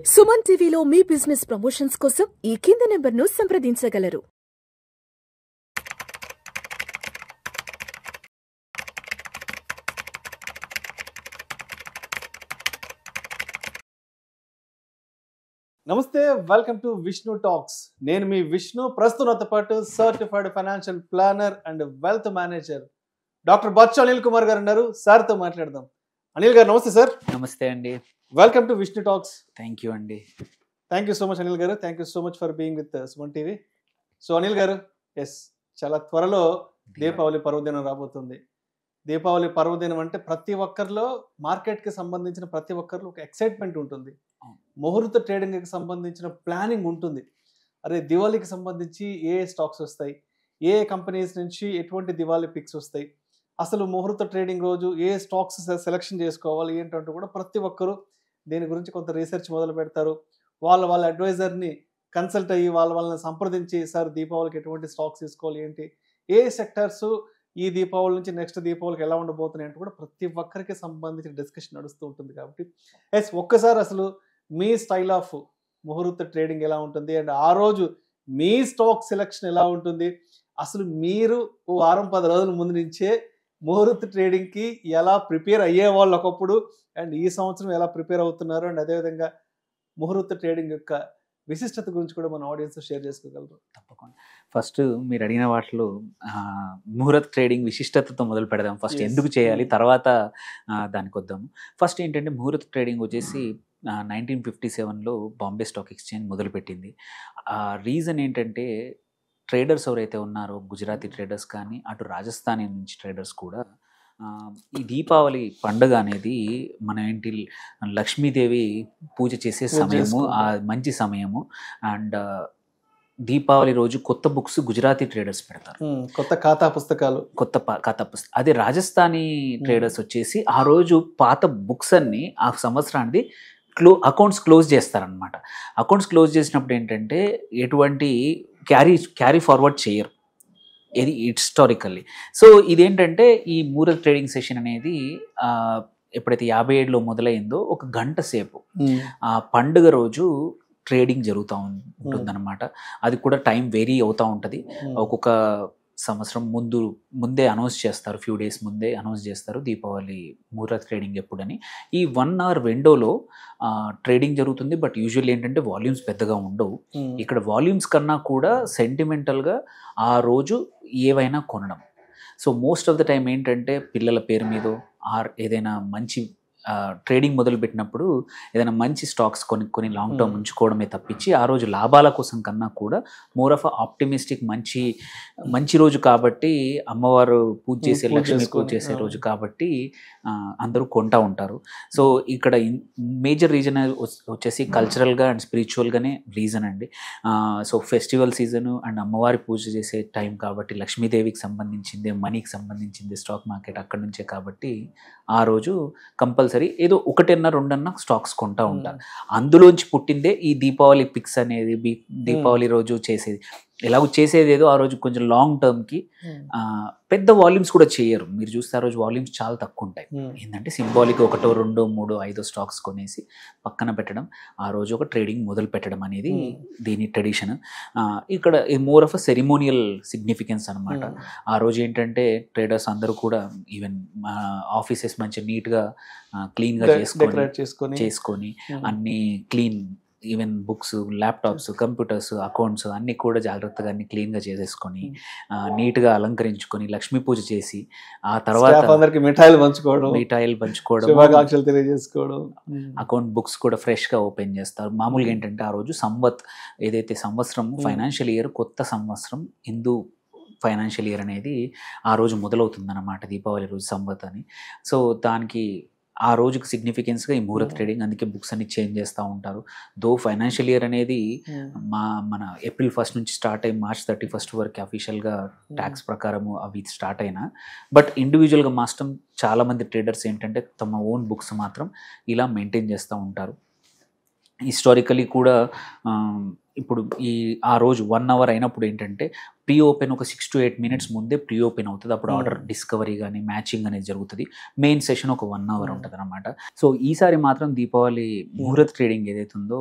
సుమన్ టీవీలో మీ business promotions కోసం ఈ కింది నెంబర్ను సంప్రదించగలరు. నమస్తే, వెల్కమ్ టు విష్ణు టాక్స్. నేను మీ విష్ణు. ప్రస్తుతంతో పాటు certified financial planner and wealth manager doctor Bachchu Anil Kumar గారు ఉన్నారు. సార్తో మాట్లాడదాం. అనిల్ గారు నమస్తే సార్. నమస్తే అండి. Welcome to Vishnu talks. Thank you అండి. Thank you so much Anil garu. Thank you so much for being with Suman TV. So Anil garu, yes, చాలా త్వరలో దీపావళి పర్వదినం రాబోతుంది. దీపావళి పర్వదినం అంటే ప్రతి ఒక్కరిలో, మార్కెట్కి సంబంధించిన ప్రతి ఒక్కరిలో ఒక ఎక్సైట్మెంట్ ఉంటుంది. ముహూర్త ట్రేడింగ్కి సంబంధించిన ప్లానింగ్ ఉంటుంది. అరే, దివాళీకి సంబంధించి ఏ స్టాక్స్ వస్తాయి, ఏ కంపెనీస్ నుంచి ఎటువంటి దివాళీ పిక్స్ వస్తాయి, అసలు ముహూర్త ట్రేడింగ్ రోజు ఏ స్టాక్స్ సెలెక్షన్ చేసుకోవాలి ఏంటంటూ కూడా ప్రతి ఒక్కరు దీని గురించి కొంత రీసెర్చ్ మొదలు పెడతారు. వాళ్ళ అడ్వైజర్ని కన్సల్ట్ అయ్యి వాళ్ళని సంప్రదించి, సార్ దీపావళికి ఎటువంటి స్టాక్స్ తీసుకోవాలి, ఏంటి, ఏ సెక్టర్స్ ఈ దీపావళి నుంచి నెక్స్ట్ దీపావళికి ఎలా ఉండబోతున్నాయి అంటే కూడా ప్రతి ఒక్కరికి సంబంధించిన డిస్కషన్ నడుస్తూ ఉంటుంది. కాబట్టి ఎస్, ఒక్కసారి అసలు మీ స్టైల్ ఆఫ్ ముహూర్త ట్రేడింగ్ ఎలా ఉంటుంది అండ్ ఆ రోజు మీ స్టాక్ సెలెక్షన్ ఎలా ఉంటుంది, అసలు మీరు ఓ వారం 10 రోజుల ముందు నుంచే ముహూర్త ట్రేడింగ్కి ఎలా ప్రిపేర్ అయ్యేవాళ్ళు ఒకప్పుడు, అండ్ ఈ సంవత్సరం ఎలా ప్రిపేర్ అవుతున్నారు, అండ్ అదేవిధంగా ముహూర్త ట్రేడింగ్ యొక్క విశిష్టత గురించి కూడా మన ఆడియన్స్ షేర్ చేసుకోగలరు. తప్పకుండా. ఫస్ట్ మీరు అడిగిన వాటిలో ముహూర్త ట్రేడింగ్ విశిష్టతతో మొదలు పెడదాం. ఫస్ట్ ఎందుకు చేయాలి, తర్వాత దానికి వద్దాము. ఫస్ట్ ఏంటంటే ముహూర్త ట్రేడింగ్ వచ్చేసి 1957లో బాంబే స్టాక్ ఎక్స్చేంజ్ మొదలుపెట్టింది. రీజన్ ఏంటంటే ట్రేడర్స్ ఎవరైతే ఉన్నారో, గుజరాతీ ట్రేడర్స్ కానీ అటు రాజస్థానీ నుంచి ట్రేడర్స్ కూడా ఈ దీపావళి పండుగ అనేది మన ఇంటి లక్ష్మీదేవి పూజ చేసే సమయము, మంచి సమయము. అండ్ దీపావళి రోజు కొత్త బుక్స్ గుజరాతీ ట్రేడర్స్ పెడతారు, కొత్త ఖాతా పుస్తకాలు. అదే రాజస్థానీ ట్రేడర్స్ వచ్చేసి ఆ రోజు పాత బుక్స్ అన్ని ఆ సంవత్సరానికి అకౌంట్స్ క్లోజ్ చేస్తారనమాట. అకౌంట్స్ క్లోజ్ చేసినప్పుడు ఏంటంటే ఎటువంటి క్యారీ ఫార్వర్డ్ చేయరు, ఇది హిస్టారికల్లీ. సో ఇదేంటంటే ఈ ముహూర్త ట్రేడింగ్ సెషన్ అనేది ఎప్పుడైతే 57లో మొదలైందో ఒక గంట సేపు ఆ పండుగ రోజు ట్రేడింగ్ జరుగుతూ ఉంటుందన్నమాట. అది కూడా టైం వేరీ అవుతూ ఉంటుంది. ఒక్కొక్క సంవత్సరం ముందే అనౌన్స్ చేస్తారు, ఫ్యూ డేస్ ముందే అనౌన్స్ చేస్తారు దీపావళి ముహూర్త ట్రేడింగ్ ఎప్పుడని. ఈ 1 hour విండోలో ట్రేడింగ్ జరుగుతుంది. బట్ యూజువల్లీ ఏంటంటే వాల్యూమ్స్ పెద్దగా ఉండవు. ఇక్కడ వాల్యూమ్స్ కన్నా కూడా సెంటిమెంటల్గా ఆ రోజు ఏవైనా కొనడం. So most of the time ఏంటంటే పిల్లల పేరు మీద ఆర్ ఏదైనా మంచి ట్రేడింగ్ మొదలుపెట్టినప్పుడు ఏదైనా మంచి స్టాక్స్ కొన్ని లాంగ్ టర్మ్ ఉంచుకోవడమే తప్పించి ఆ రోజు లాభాల కోసం కన్నా కూడా మోర్ ఆఫ్ ఆప్టిమిస్టిక్ మంచి రోజు కాబట్టి, అమ్మవారు పూజ చేసే, లక్ష్మీ పూజ చేసే రోజు కాబట్టి అందరూ కొంటా ఉంటారు. సో ఇక్కడ మేజర్ రీజన్ వచ్చేసి కల్చరల్గా అండ్ స్పిరిచువల్గానే రీజన్ అండి. సో ఫెస్టివల్ సీజను అండ్ అమ్మవారి పూజ చేసే టైం కాబట్టి, లక్ష్మీదేవికి సంబంధించింది, మనీకి సంబంధించింది స్టాక్ మార్కెట్ అక్కడి నుంచే కాబట్టి ఆ రోజు కంపల్సరీ ఏదో 1-2 స్టాక్స్ కొంటా ఉంటారు. అందులోంచి పుట్టిందే ఈ దీపావళి పిక్స్ అనేది. దీపావళి రోజు చేసేది ఎలాగో చేసేది ఏదో ఆ రోజు కొంచెం లాంగ్ టర్మ్కి పెద్ద వాల్యూమ్స్ కూడా చేయరు. మీరు చూస్తే ఆ రోజు వాల్యూమ్స్ చాలా తక్కువ ఉంటాయి. ఏంటంటే సింబాలిక్ 1, 2, 3, 5 స్టాక్స్ కొనేసి పక్కన పెట్టడం, ఆ రోజు ఒక ట్రేడింగ్ మొదలు పెట్టడం అనేది దీని ట్రెడిషన్. ఇక్కడ more of a ceremonial significance అనమాట. ఆ రోజు ఏంటంటే ట్రేడర్స్ అందరూ కూడా ఈవెన్ ఆఫీసెస్ మంచిగా నీట్గా క్లీన్గా చేసుకొని అన్ని clean, even books, laptops, computers, accounts అన్నీ కూడా జాగ్రత్తగా అన్ని క్లీన్గా చేసేసుకొని నీట్గా అలంకరించుకొని లక్ష్మీ పూజ చేసి ఆ తర్వాత మిఠాయిలు పంచుకోవడం, తెలియజేసుకోవడం, అకౌంట్ బుక్స్ కూడా ఫ్రెష్గా ఓపెన్ చేస్తారు. మామూలుగా ఏంటంటే ఆ రోజు ఏదైతే సంవత్సరం ఫైనాన్షియల్ ఇయర్, కొత్త సంవత్సరం హిందూ ఫైనాన్షియల్ ఇయర్ అనేది ఆ రోజు మొదలవుతుందన్నమాట, దీపావళి రోజు సంవత్ అని. సో దానికి ఆ రోజుకి సిగ్నిఫికెన్స్గా ఈ ముహూర్త ట్రేడింగ్, అందుకే బుక్స్ అన్ని చేంజ్ చేస్తూ ఉంటారు. దో ఫైనాన్షియల్ ఇయర్ అనేది మన April 1st నుంచి స్టార్ట్ అయ్యి March 31st వరకు అఫీషియల్గా ట్యాక్స్ ప్రకారము అవి స్టార్ట్ అయినా, బట్ ఇండివిజువల్గా మాత్రం చాలామంది ట్రేడర్స్ ఏంటంటే తమ ఓన్ బుక్స్ మాత్రం ఇలా మెయింటైన్ చేస్తూ ఉంటారు. హిస్టారికలీ కూడా ఇప్పుడు ఆ రోజు 1 hour అయినప్పుడు ఏంటంటే ప్రీ ఓపెన్ ఒక 6 to 8 minutes ముందే ప్రీ ఓపెన్ అవుతుంది. అప్పుడు ఆర్డర్ డిస్కవరీ కానీ మ్యాచింగ్ అనేది జరుగుతుంది. మెయిన్ సెషన్ ఒక 1 hour ఉంటుంది అనమాట. సో ఈసారి మాత్రం దీపావళి ముహూర్త్ ట్రేడింగ్ ఏదైతే ఉందో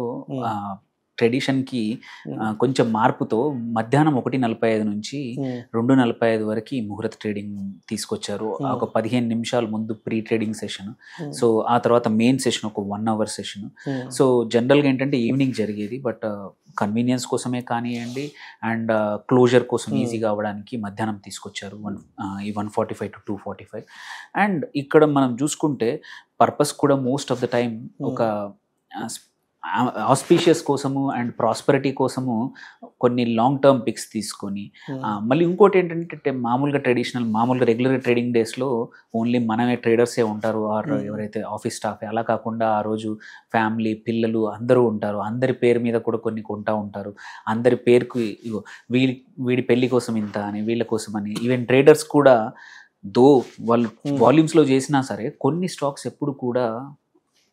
ట్రెడిషన్కి కొంచెం మార్పుతో మధ్యాహ్నం 1:45 నుంచి 2:45 వరకు ముహూర్త ట్రేడింగ్ తీసుకొచ్చారు. ఒక 15 నిమిషాల ముందు ప్రీ ట్రేడింగ్ సెషన్, సో ఆ తర్వాత మెయిన్ సెషన్ ఒక 1 hour సెషన్. సో జనరల్గా ఏంటంటే ఈవినింగ్ జరిగేది, బట్ కన్వీనియన్స్ కోసమే కానివ్వండి అండ్ క్లోజర్ కోసం ఈజీగా అవ్వడానికి మధ్యాహ్నం తీసుకొచ్చారు ఈ 1:45 to 2:45. అండ్ ఇక్కడ మనం చూసుకుంటే పర్పస్ కూడా మోస్ట్ ఆఫ్ ద టైం ఒక ఆస్పీషియస్ కోసము అండ్ ప్రాస్పరిటీ కోసము కొన్ని లాంగ్ టర్మ్ పిక్స్ తీసుకొని మళ్ళీ ఇంకోటి ఏంటంటే మామూలుగా రెగ్యులర్ ట్రేడింగ్ డేస్లో ఓన్లీ మనమే ట్రేడర్సే ఉంటారు ఆర్ ఎవరైతే ఆఫీస్ స్టాఫ్, అలా కాకుండా ఆ రోజు ఫ్యామిలీ పిల్లలు అందరూ ఉంటారు. అందరి పేరు మీద కూడా కొన్ని కొంటా ఉంటారు. అందరి పేరుకి వీడి పెళ్లి కోసం ఇంత అని, వీళ్ళ కోసం అని. ఈవెన్ ట్రేడర్స్ కూడా వాళ్ళు వాల్యూమ్స్లో చేసినా సరే కొన్ని స్టాక్స్ ఎప్పుడు కూడా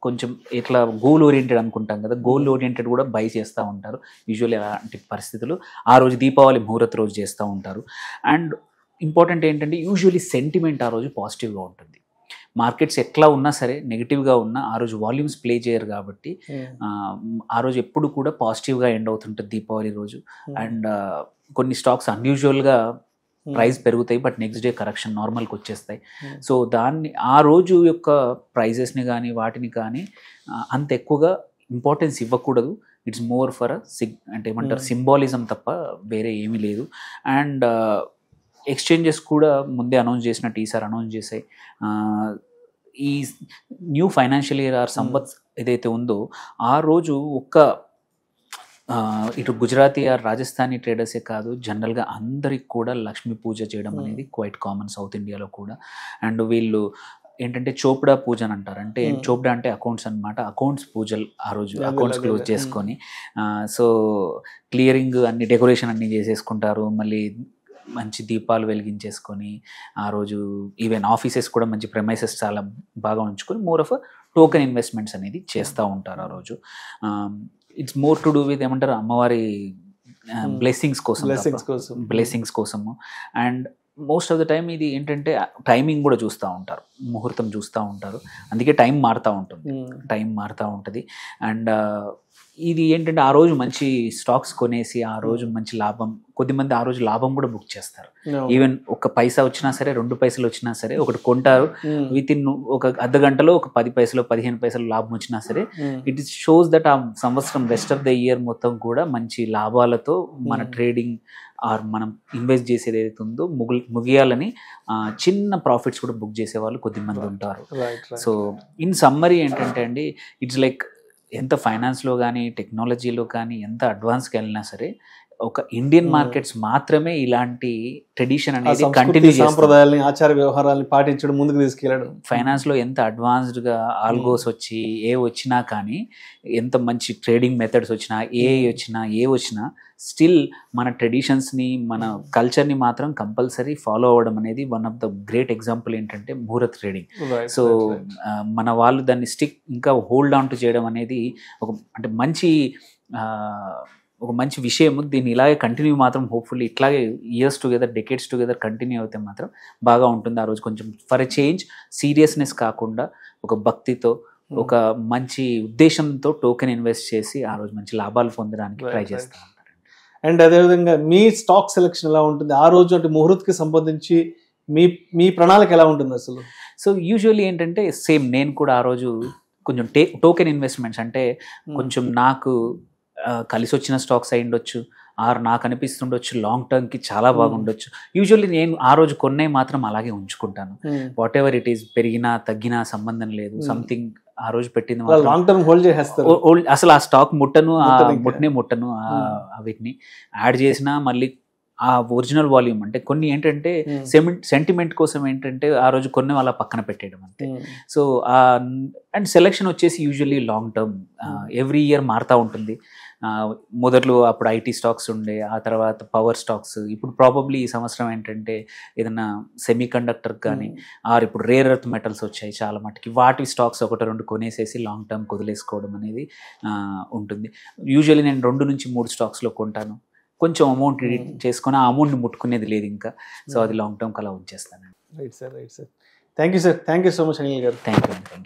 కొంచెం ఇట్లా గోల్ ఓరియంటెడ్ అనుకుంటాం కదా, గోల్ ఓరియంటెడ్ కూడా బై చేస్తూ ఉంటారు యూజువల్లీ. అలాంటి పరిస్థితులు ఆ రోజు దీపావళి ముహూర్త రోజు చేస్తూ ఉంటారు. అండ్ ఇంపార్టెంట్ ఏంటంటే యూజువల్లీ సెంటిమెంట్ ఆ రోజు పాజిటివ్గా ఉంటుంది. మార్కెట్స్ ఎట్లా ఉన్నా సరే నెగిటివ్గా ఉన్నా ఆ రోజు వాల్యూమ్స్ ప్లే చేయరు కాబట్టి ఆ రోజు ఎప్పుడు కూడా పాజిటివ్గా ఎండ్ అవుతుంటుంది దీపావళి రోజు. అండ్ కొన్ని స్టాక్స్ అన్యూజువల్గా ప్రైస్ పెరుగుతాయి, బట్ నెక్స్ట్ డే కరెక్షన్ నార్మల్కి వచ్చేస్తాయి. సో ఆ రోజు యొక్క ప్రైజెస్ని కానీ వాటిని కానీ అంత ఎక్కువగా ఇంపార్టెన్స్ ఇవ్వకూడదు. ఇట్స్ మోర్ ఫర్ అంటే ఏమంటారు సింబాలిజం తప్ప వేరే ఏమీ లేదు. అండ్ ఎక్స్చేంజెస్ కూడా ముందే అనౌన్స్ చేసినట్టు ఈసారి అనౌన్స్ చేసాయి. ఈ న్యూ ఫైనాన్షియల్ ఇయర్ ఆర్ సంవత్సరం ఏదైతే ఉందో ఆ రోజు ఇటు గుజరాతీ ఆర్ రాజస్థానీ ట్రేడర్సే కాదు, జనరల్గా అందరికి కూడా లక్ష్మీ పూజ చేయడం అనేది క్వైట్ కామన్ సౌత్ ఇండియాలో కూడా. అండ్ వీళ్ళు ఏంటంటే చోప్డా పూజ అని అంటారు. అంటే చోప్డా అంటే అకౌంట్స్ అనమాట. అకౌంట్స్ పూజలు ఆ రోజు అకౌంట్స్ క్లోజ్ చేసుకొని సో క్లియరింగ్ అన్ని డెకరేషన్ అన్ని చేసేసుకుంటారు. మళ్ళీ మంచి దీపాలు వెలిగించేసుకొని ఆ రోజు ఈవెన్ ఆఫీసెస్ కూడా మంచి ప్రెమైసెస్ చాలా బాగా ఉంచుకొని మోర్ ఆఫ్ టోకెన్ ఇన్వెస్ట్మెంట్స్ అనేది చేస్తూ ఉంటారు ఆ రోజు. It's more to do with ఏమంటారు అమ్మవారి బ్లెస్సింగ్స్ కోసము. And most of the time ఇది ఏంటంటే టైమింగ్ కూడా చూస్తూ ఉంటారు, ముహూర్తం చూస్తూ ఉంటారు. అందుకే టైం మారుతూ ఉంటుంది. అండ్ ఇది ఏంటంటే ఆ రోజు మంచి స్టాక్స్ కొనేసి ఆ రోజు మంచి లాభం, కొద్దిమంది ఆ రోజు లాభం కూడా బుక్ చేస్తారు. ఈవెన్ 1 పైసా వచ్చినా సరే 2 పైసలు వచ్చినా సరే ఒకటి కొంటారు. విత్ ఇన్ ఒక అర్ధ గంటలో ఒక 10 పైసలు 15 పైసలు లాభం వచ్చినా సరే ఇట్ ఇస్ షోస్ దట్ ఆ సంవత్సరం రెస్ట్ ఆఫ్ ద ఇయర్ మొత్తం కూడా మంచి లాభాలతో మన ట్రేడింగ్ ఆర్ మనం ఇన్వెస్ట్ చేసేది ఏదైతే ఉందో ముగియాలని చిన్న ప్రాఫిట్స్ కూడా బుక్ చేసే వాళ్ళు కొద్దిమంది ఉంటారు. సో ఇన్ సమ్మరీ ఏంటంటే అండి, ఇట్స్ లైక్ ఎంత ఫైనాన్స్లో కానీ టెక్నాలజీలో కానీ ఎంత అడ్వాన్స్కి వెళ్ళినా సరే ఒక ఇండియన్ మార్కెట్స్ మాత్రమే ఇలాంటి ట్రెడిషన్ అనేది కంటిన్యూ సాంప్రదాయాలని ఆచార వ్యవహారాలను పాటించడం ముందుకు తీసుకెళ్ళడం. ఫైనాన్స్లో ఎంత అడ్వాన్స్డ్గా ఆల్గోస్ వచ్చినా కానీ ఎంత మంచి ట్రేడింగ్ మెథడ్స్ వచ్చినా ఏ వచ్చినా స్టిల్ మన ట్రెడిషన్స్ని మన కల్చర్ని మాత్రం కంపల్సరీ ఫాలో అవ్వడం అనేది one of the great example ఏంటంటే ముహూర్త ట్రేడింగ్. సో మన వాళ్ళు దాన్ని ఇంకా హోల్డ్ ఆన్ టు చేయడం అనేది అంటే ఒక మంచి విషయం. దీన్ని ఇలాగే కంటిన్యూ మాత్రం హోప్ఫుల్లీ ఇట్లాగే years together decades together continue అయితే మాత్రం బాగా ఉంటుంది. ఆ రోజు కొంచెం ఫర్ ఎ చేంజ్ సీరియస్నెస్ కాకుండా ఒక భక్తితో ఒక మంచి ఉద్దేశంతో టోకెన్ ఇన్వెస్ట్ చేసి ఆ రోజు మంచి లాభాలు పొందడానికి ట్రై చేస్తూ ఉంటారు. అండ్ అదేవిధంగా మీ స్టాక్ సెలెక్షన్ ఎలా ఉంటుంది ఆ రోజు, అంటే ముహూర్త్కి సంబంధించి మీ ప్రణాళిక ఎలా ఉంటుంది అసలు? సో యూజువల్లీ ఏంటంటే సేమ్ నేను కూడా ఆ రోజు కొంచెం టోకెన్ ఇన్వెస్ట్మెంట్స్ అంటే కొంచెం నాకు కలిసి వచ్చిన స్టాక్స్ అయి ఉండొచ్చు ఆర్ నాకు అనిపిస్తుండొచ్చు లాంగ్ టర్మ్కి చాలా బాగుండొచ్చు. యూజువల్లీ నేను ఆ రోజు కొన్నే మాత్రం అలాగే ఉంచుకుంటాను. వాట్ ఎవర్ ఇట్ ఈస్ పెరిగినా తగ్గినా సంబంధం లేదు. సంథింగ్ ఆ రోజు పెట్టింది లాంగ్ టర్మ్ హోల్డ్ చేసేస్తారు. అసలు ఆ స్టాక్ ముట్టను వీటిని యాడ్ చేసినా మళ్ళీ ఆ ఒరిజినల్ వాల్యూమ్ అంటే కొన్ని ఏంటంటే సెంటిమెంట్ కోసం ఏంటంటే ఆ రోజు కొన్ని అలా పక్కన పెట్టేయడం అంతే. సో అండ్ సెలెక్షన్ వచ్చేసి usually long term, every year మారుతూ ఉంటుంది. మొదట్లో అప్పుడు ఐటీ స్టాక్స్ ఉండే, ఆ తర్వాత పవర్ స్టాక్స్, ఇప్పుడు ప్రాబబ్లీ ఈ సంవత్సరం ఏంటంటే ఏదైనా సెమీ కండక్టర్ కానీ ఇప్పుడు రేర్ ఎర్త్ మెటల్స్ వచ్చాయి చాలా మటుకి, వాటి స్టాక్స్ ఒకటి రెండు కొనేసేసి లాంగ్ టర్మ్ వదిలేసుకోవడం అనేది ఉంటుంది. యూజువల్లీ నేను 2 నుంచి 3 స్టాక్స్లో కొంటాను, కొంచెం అమౌంట్ చేసుకొని ఆ అమౌంట్ని ముట్టుకునేది లేదు ఇంకా. సో అది లాంగ్ టర్మ్కి అలా ఉంచేస్తాను. Right sir, right sir. Thank you sir, thank you so much Anil garu. Thank you.